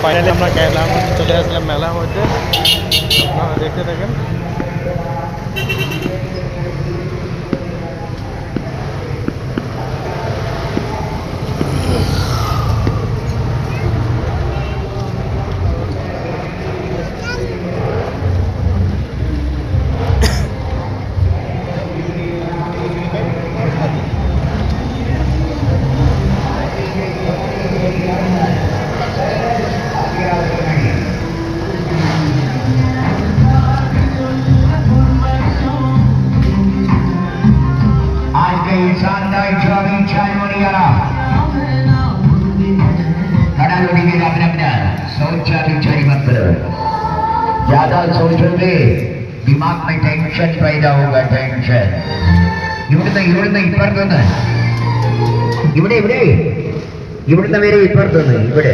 Finally আমরা গেলাম, চলে আসলাম মেলার মধ্যে। আপনারা দেখতে থাকেন। ज्यादा सोचोगे दिमाग में टेंशन पैदा होगा। टेंशन ഇവിടുന്ന് ഇപ്പുറത്തൊന്ന് ഇവിടെ ഇവിടുന്ന് വരെ ഇപ്പുറത്തൊന്ന് ഇവിടെ